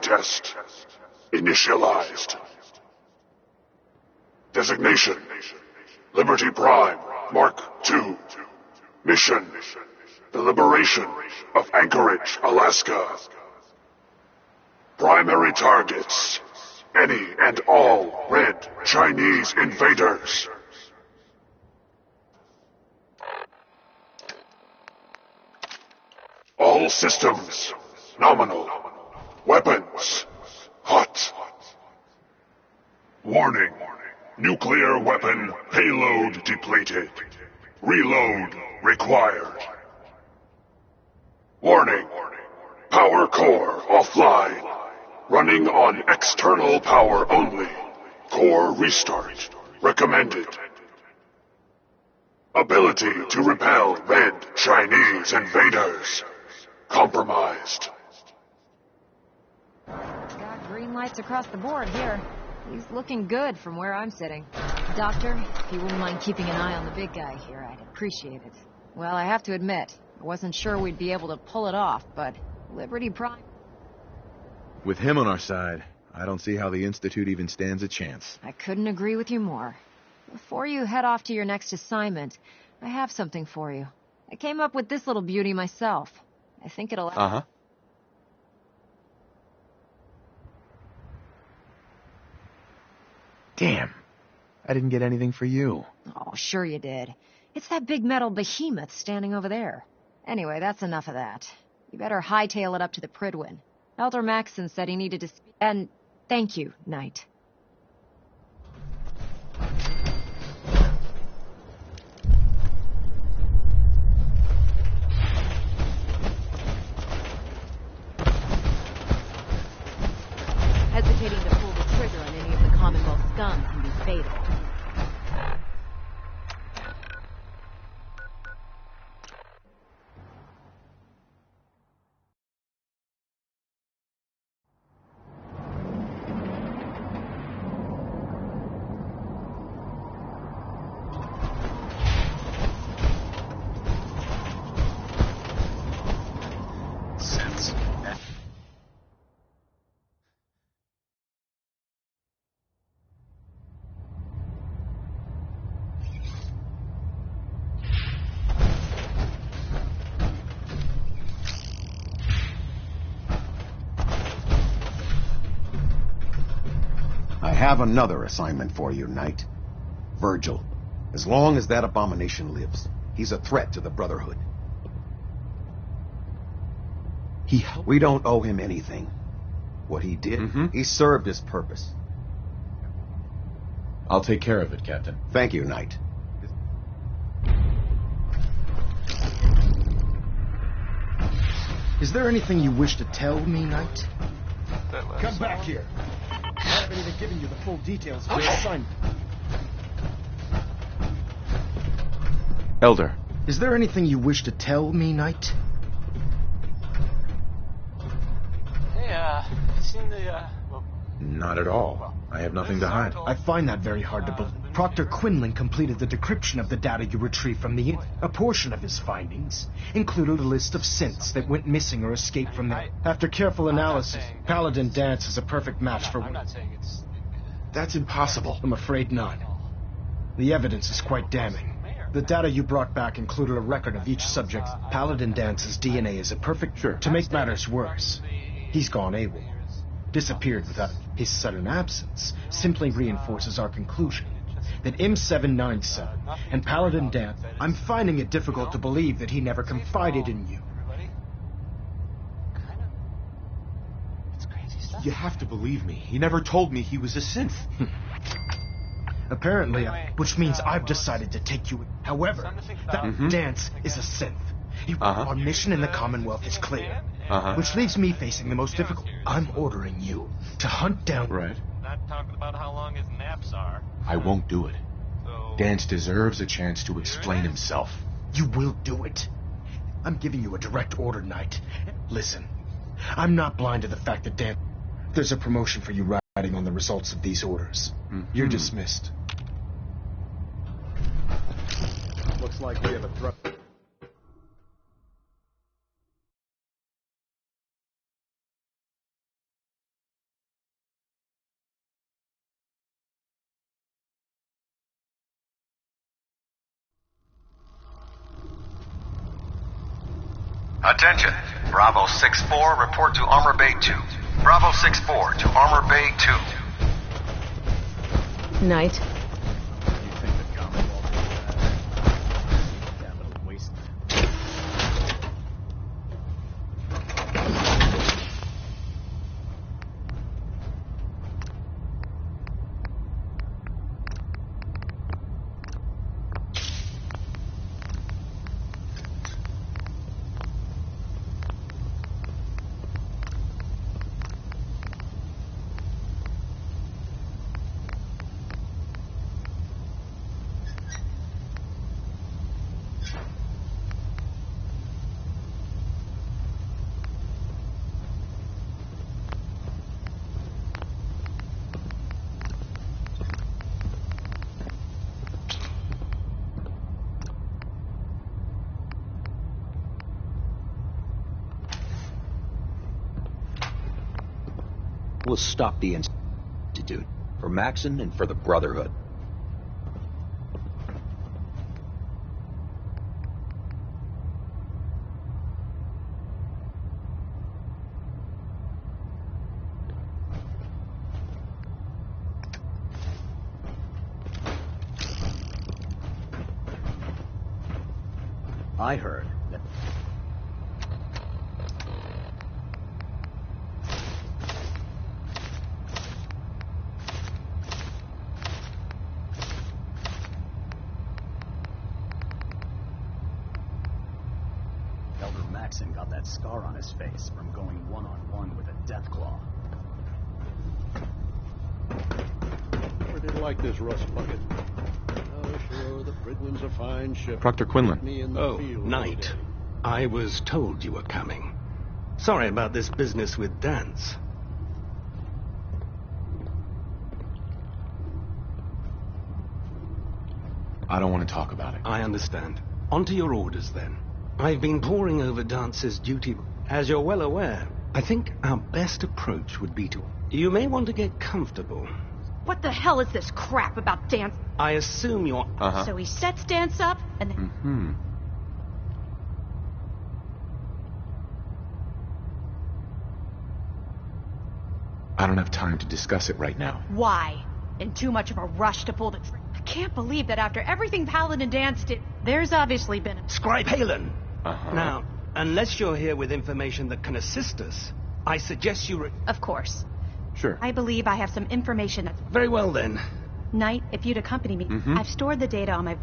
test initialized. Designation: Liberty Prime, Mark II. Mission: the liberation of Anchorage, Alaska. Primary targets: any and all red Chinese invaders. All systems nominal. Weapons hot. Warning: nuclear weapon payload depleted. Reload required. Warning: power core offline. Running on external power only. Core restart recommended. Ability to repel red Chinese invaders compromised. Got green lights across the board here. He's looking good from where I'm sitting. Doctor, if you wouldn't mind keeping an eye on the big guy here, I'd appreciate it. Well, I have to admit, I wasn't sure we'd be able to pull it off, but Liberty Prime... With him on our side, I don't see how the Institute even stands a chance. I couldn't agree with you more. Before you head off to your next assignment, I have something for you. I came up with this little beauty myself. I think it'll... Uh-huh. Damn. I didn't get anything for you. Oh, sure you did. It's that big metal behemoth standing over there. Anyway, that's enough of that. You better hightail it up to the Prydwen. Elder Maxson said he needed to speak... And thank you, Knight. Hesitating to pull the trigger on any of the Commonwealth scum can be fatal. I have another assignment for you, Knight. Virgil. As long as that abomination lives, he's a threat to the Brotherhood. We don't owe him anything. What he did, he served his purpose. I'll take care of it, Captain. Thank you, Knight. Is there anything you wish to tell me, Knight? Come back here. I haven't even given you the full details of your assignment. Elder. Is there anything you wish to tell me, Knight? Hey, seen the, Not at all. I have nothing to hide. I find that very hard to believe. Proctor Quinlan completed the decryption of the data you retrieved from the... A portion of his findings included a list of synths that went missing or escaped from there. After careful analysis, Paladin Danse is a perfect match for... I'm not saying it's... That's impossible. I'm afraid not. The evidence is quite damning. The data you brought back included a record of each subject. Paladin Dance's DNA is a perfect... Sure. To make matters worse, he's gone AWOL. Disappeared without... His sudden absence simply reinforces our conclusion that M797 and Paladin Danse... I'm finding it difficult to believe that he never confided in you. It's crazy stuff. You have to believe me. He never told me he was a synth. Apparently, which means I've decided to take you... However, that Danse is a synth. Our mission in the Commonwealth is clear. Which leaves me facing the most difficult... I'm ordering you to hunt down... Right. Not talking about how long his naps are. I won't do it. Danse deserves a chance to explain himself. You will do it. I'm giving you a direct order, Knight. Listen, I'm not blind to the fact that Danse... There's a promotion for you riding on the results of these orders. You're dismissed. Looks like we have a threat. Attention. Bravo 6-4, report to Armor Bay 2. Bravo 6-4 to Armor Bay 2. Knight. We'll stop the Institute. For Maxon and for the Brotherhood. I heard that... Elder Maxon got that scar on his face from going one-on-one with a Deathclaw. Never did like this rust bucket. Oh, sure, the Prydwen's a fine ship. Proctor Quinlan. Oh, Knight. I was told you were coming. Sorry about this business with Dance. I don't want to talk about it. I understand. On to your orders, then. I've been poring over Dance's duty. As you're well aware, I think our best approach would be to... You may want to get comfortable. What the hell is this crap about Dance? I assume you're... So he sets Dance up, and then... I don't have time to discuss it right now. Why? In too much of a rush to pull the trigger? I can't believe that after everything Paladin Dance did, there's obviously been a... Scribe Halen! Now, unless you're here with information that can assist us, I suggest you... Of course. Sure. I believe I have some information that's... Very well, then. Knight, if you'd accompany me, I've stored the data on my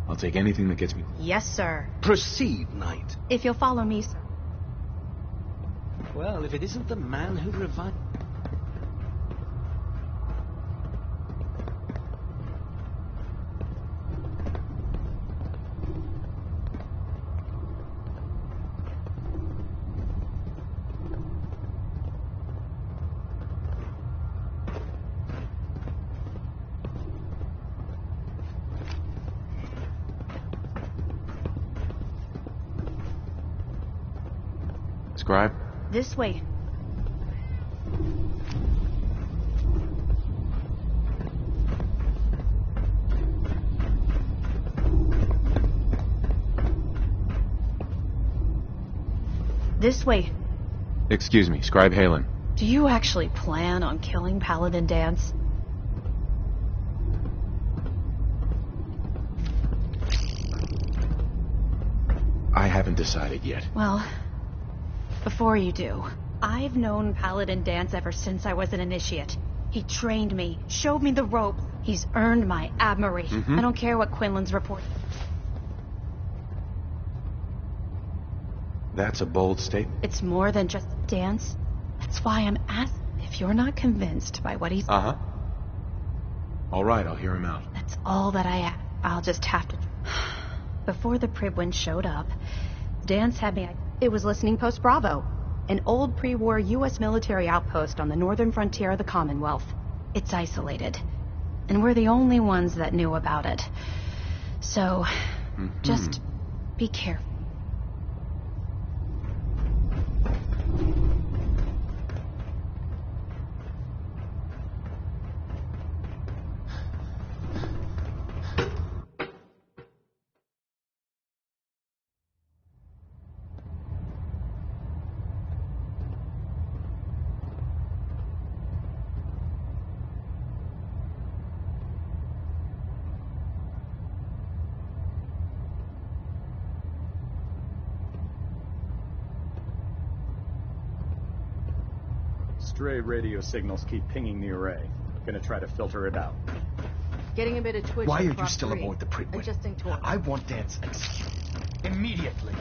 I'll take anything that gets me... Yes, sir. Proceed, Knight. If you'll follow me, sir. Well, if it isn't the man who revived... Scribe? This way. This way. Excuse me, Scribe Halen. Do you actually plan on killing Paladin Dance? I haven't decided yet. Well, before you do, I've known Paladin Dance ever since I was an initiate. He trained me, showed me the rope. He's earned my admiration. I don't care what Quinlan's report. That's a bold statement. It's more than just Dance. That's why I'm asking if you're not convinced by what he's... All right, I'll hear him out. That's all that I ask. I'll just have to... Before the Prydwen showed up, Dance had me... It was Listening Post Bravo, an old pre-war U.S. military outpost on the northern frontier of the Commonwealth. It's isolated, and we're the only ones that knew about it. So, just be careful. X-ray radio signals keep pinging the array. Gonna try to filter it out. Getting a bit of twitch. Why are you Prop still 3. aboard the Pridwin? Adjusting torque. I want Dan's executed. Immediately.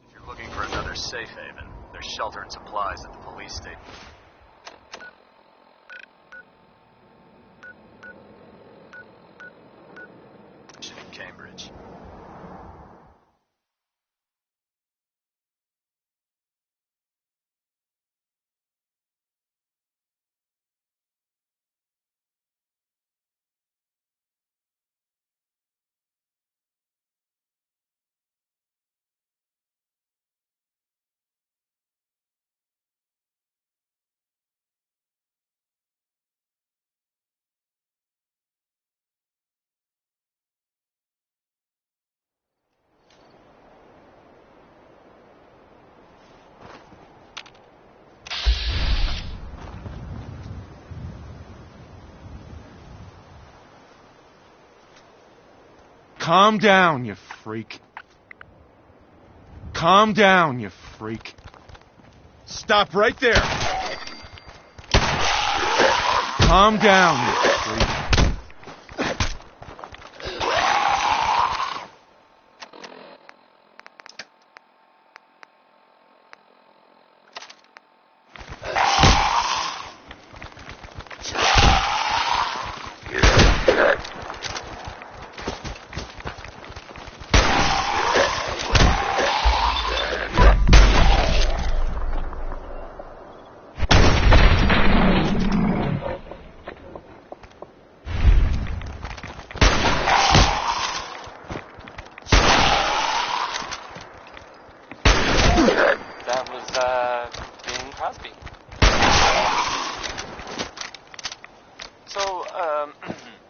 If you're looking for another safe haven, there's shelter and supplies at the police station. In Cambridge. Calm down, you freak. Calm down, you freak. Stop right there. Calm down, you freak.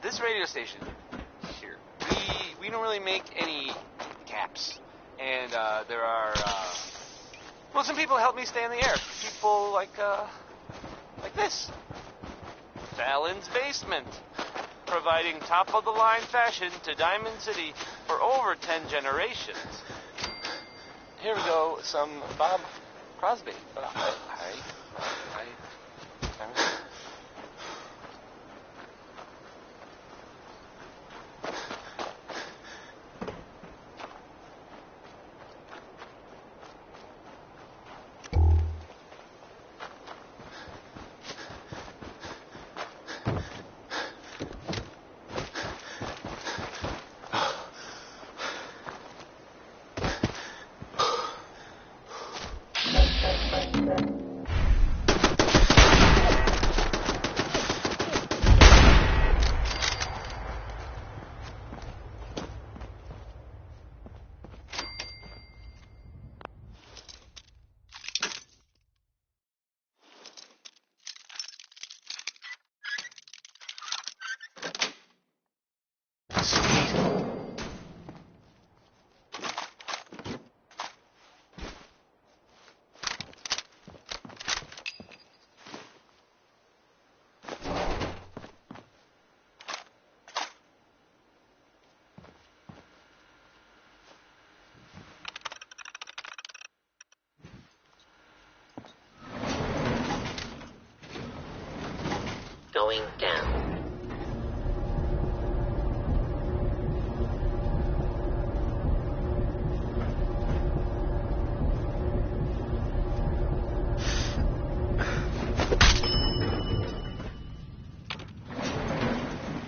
This radio station here, we don't really make any caps, and there are well, some people help me stay in the air. People like this, Fallon's Basement, providing top of the line fashion to Diamond City for over 10 generations. Here we go, some Bob Crosby. Hi. Going down.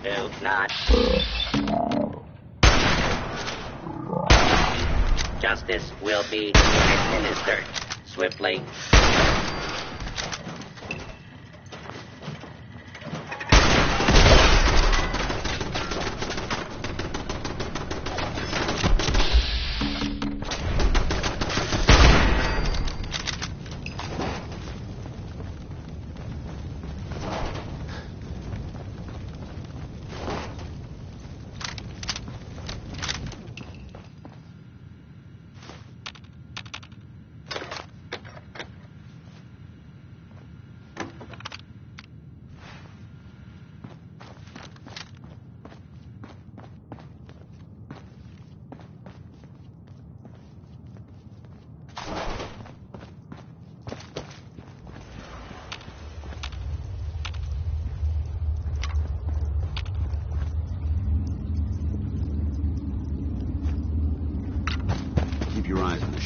Do not. Justice will be administered swiftly.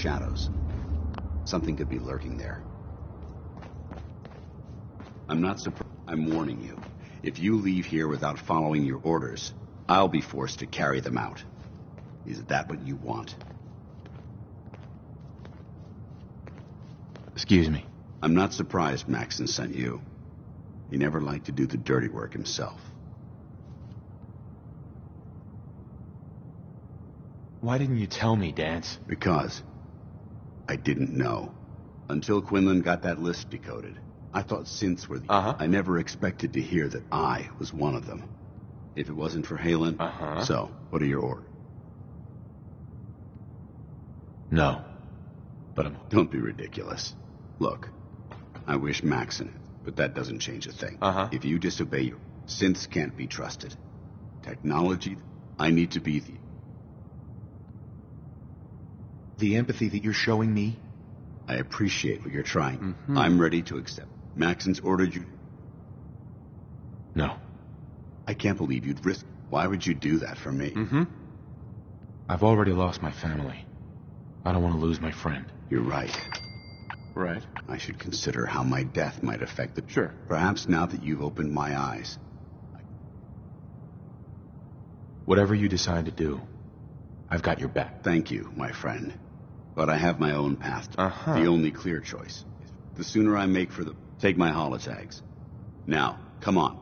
shadows. Something could be lurking there. I'm not surprised. I'm warning you. If you leave here without following your orders, I'll be forced to carry them out. Is that what you want? Excuse me. I'm not surprised Maxon sent you. He never liked to do the dirty work himself. Why didn't you tell me, Dance? Because I didn't know. Until Quinlan got that list decoded. I thought synths were the... I never expected to hear that I was one of them. If it wasn't for Halen... So, what are your orders? No. But Don't be ridiculous. Look, I wish Maxon, but that doesn't change a thing. If you disobey your... Synths can't be trusted. Technology, I need to be the empathy that you're showing me? I appreciate what you're trying. I'm ready to accept. Maxon's ordered you... No. I can't believe you'd risk... Why would you do that for me? I've already lost my family. I don't want to lose my friend. You're right. Right. I should consider how my death might affect the... Sure. Perhaps now that you've opened my eyes. Whatever you decide to do, I've got your back. Thank you, my friend. But I have my own path. The only clear choice. The sooner I make for the... Take my holotags. Now, come on.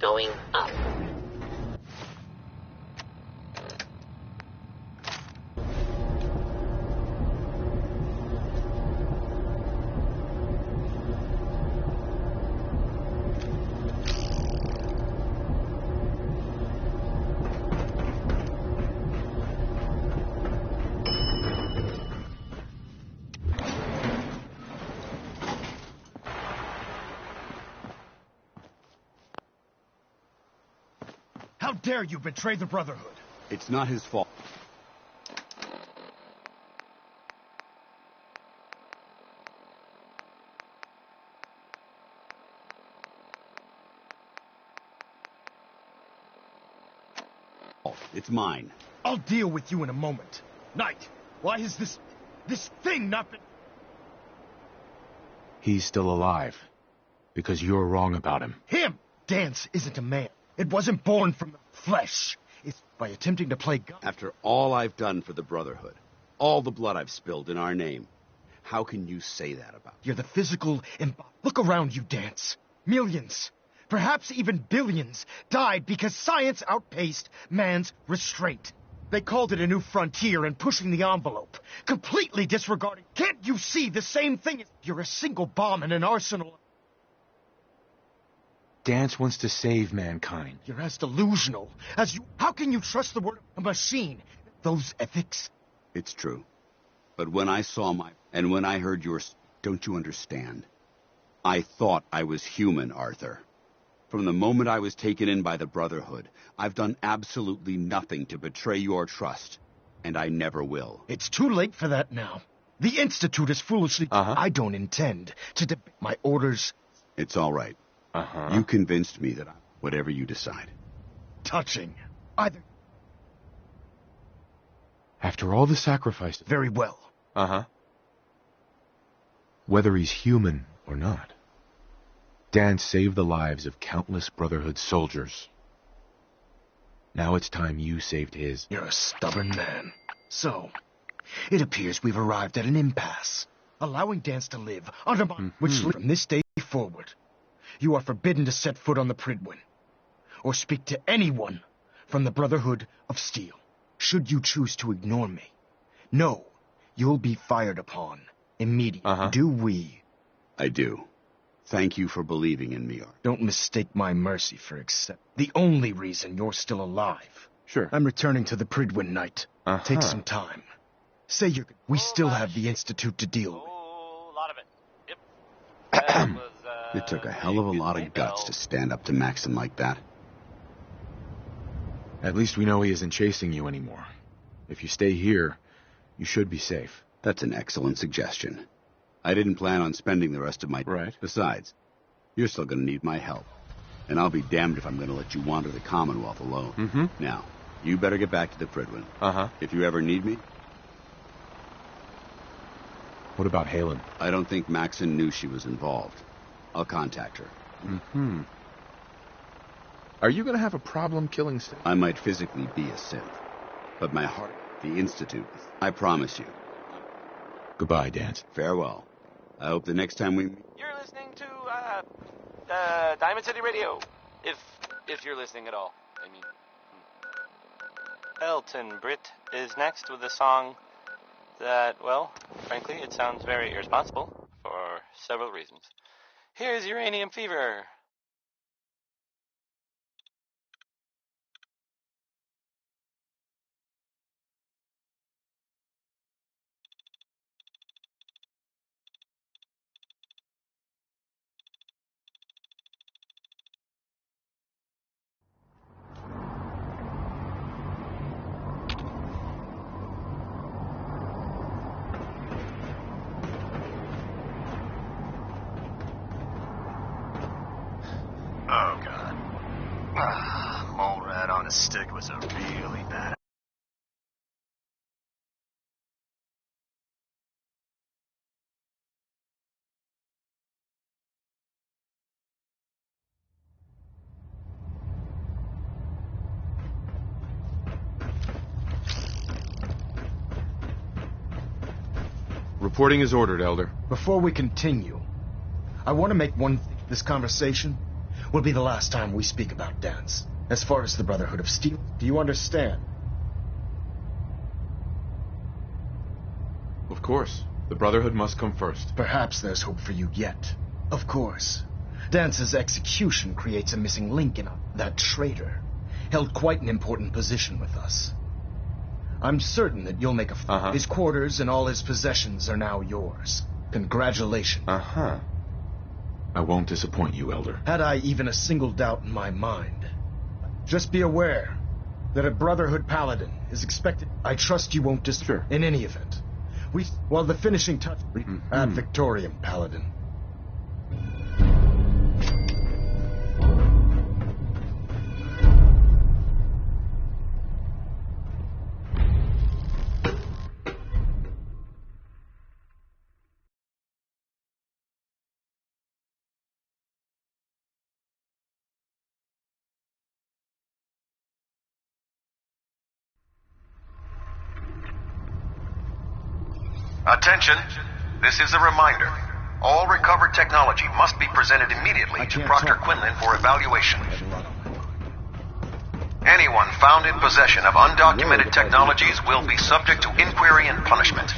Going up. How dare you betray the Brotherhood? It's not his fault. It's mine. I'll deal with you in a moment. Knight, why has this thing not been... He's still alive. Because you're wrong about him. Him! Dance isn't a man. It wasn't born from the flesh. It's by attempting to play God. After all I've done for the Brotherhood, all the blood I've spilled in our name, how can you say that about me? You're the physical Look around you, Dance. Millions, perhaps even billions, died because science outpaced man's restraint. They called it a new frontier and pushing the envelope, completely disregarding... Can't you see the same thing? You're a single bomb in an arsenal. Dance wants to save mankind. You're as delusional as you... How can you trust the word of a machine? Those ethics? It's true. But when I saw and when I heard yours, don't you understand? I thought I was human, Arthur. From the moment I was taken in by the Brotherhood, I've done absolutely nothing to betray your trust. And I never will. It's too late for that now. The Institute is foolishly... I don't intend to debate my orders. It's all right. You convinced me that whatever you decide. Touching. Either... After all the sacrifices... Very well. Whether he's human or not, Dan saved the lives of countless Brotherhood soldiers. Now it's time you saved his. You're a stubborn man. So, it appears we've arrived at an impasse. Allowing Dance to live under my... Which from this day forward, you are forbidden to set foot on the Prydwen, or speak to anyone from the Brotherhood of Steel. Should you choose to ignore me, know you'll be fired upon immediately. Do we? I do. Thank you for believing in me, Art. Don't mistake my mercy for accept. The only reason you're still alive. Sure. I'm returning to the Prydwen Night. Take some time. Say you're... We still have the Institute to deal with. A lot of it. Yep. It took a hell of a lot of guts to stand up to Maxon like that. At least we know he isn't chasing you anymore. If you stay here, you should be safe. That's an excellent suggestion. I didn't plan on spending the rest of my... Right. Besides, you're still going to need my help. And I'll be damned if I'm going to let you wander the Commonwealth alone. Now, you better get back to the Prydwen. If you ever need me... What about Halen? I don't think Maxon knew she was involved. I'll contact her. Are you going to have a problem killing Sith? I might physically be a Sith, but my heart, the Institute, I promise you. Goodbye, Dance. Farewell. I hope the next time we meet... You're listening to, Diamond City Radio. If you're listening at all, I mean. Elton Britt is next with a song that, well, frankly, it sounds very irresponsible for several reasons. Here's Uranium Fever. Oh, God. Mole rat on a stick was a really bad... Reporting is ordered, Elder. Before we continue, I want to make one thing. This conversation will be the last time we speak about Dance. As far as the Brotherhood of Steel, do you understand? Of course. The Brotherhood must come first. Perhaps there's hope for you yet. Of course. Dance's execution creates a missing link in that traitor. Held quite an important position with us. I'm certain that you'll make a... His quarters and all his possessions are now yours. Congratulations. I won't disappoint you, Elder. Had I even a single doubt in my mind. Just be aware that a Brotherhood Paladin is expected... I trust you won't disappear. In any event. Well, the finishing touch... Ad Victoriam, Paladin. Attention! This is a reminder. All recovered technology must be presented immediately to Proctor Quinlan for evaluation. Anyone found in possession of undocumented technologies will be subject to inquiry and punishment.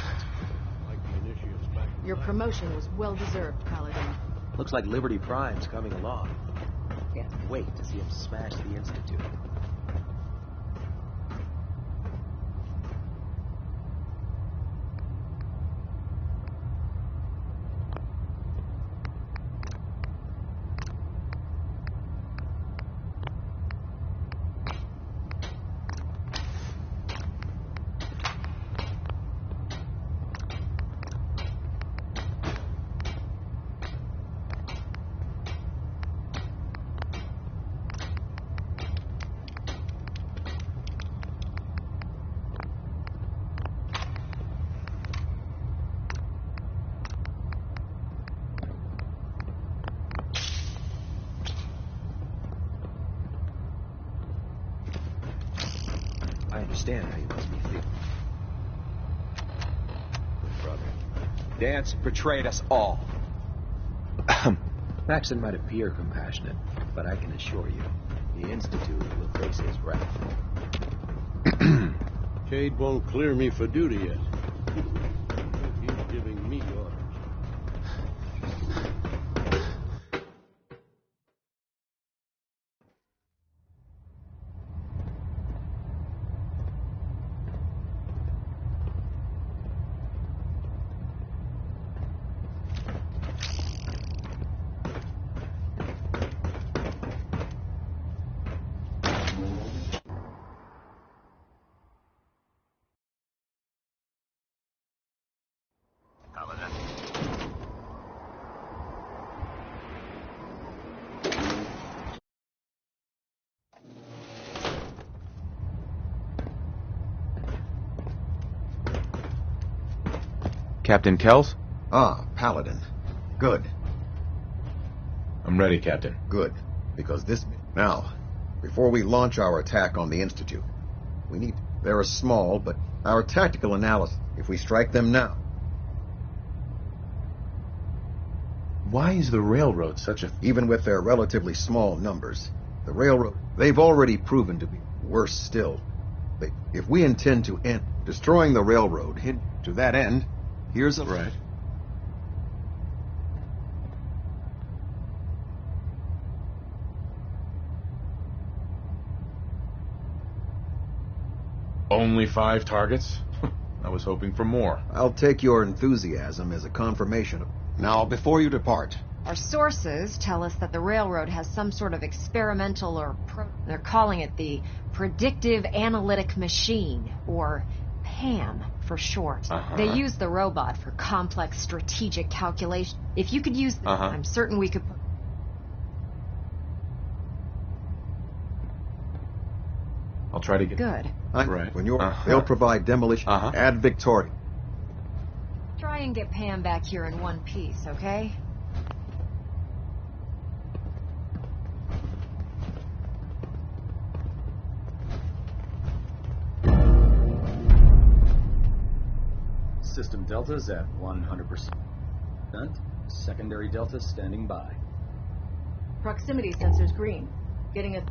Your promotion was well-deserved, Paladin. Looks like Liberty Prime's coming along. Can't wait to see him smash the Institute. understand how you must be feeling. Brother. Dance betrayed us all. Maxon might appear compassionate, but I can assure you, the Institute will face his wrath. Cade won't clear me for duty yet. He's giving me orders. Captain Kells? Ah, Paladin. Good. I'm ready, Captain. Good. Because this... Now, before we launch our attack on the Institute, we need... They're small, but our tactical analysis, if we strike them now... Why is the railroad such a... Even with their relatively small numbers, the railroad... They've already proven to be worse still. If we intend to end destroying the railroad, to that end... Here's a... Right. Only 5 targets? I was hoping for more. I'll take your enthusiasm as a confirmation of... Now, before you depart... Our sources tell us that the railroad has some sort of experimental or... They're calling it the Predictive Analytic Machine, or PAM for short. They use the robot for complex strategic calculation. If you could use... I'm certain we could... I'll try to get... Good. Right. When you're... They'll provide demolition ad Victoria. Try and get Pam back here in one piece, okay? System deltas at 100%. Secondary delta standing by. Proximity sensors green. Getting a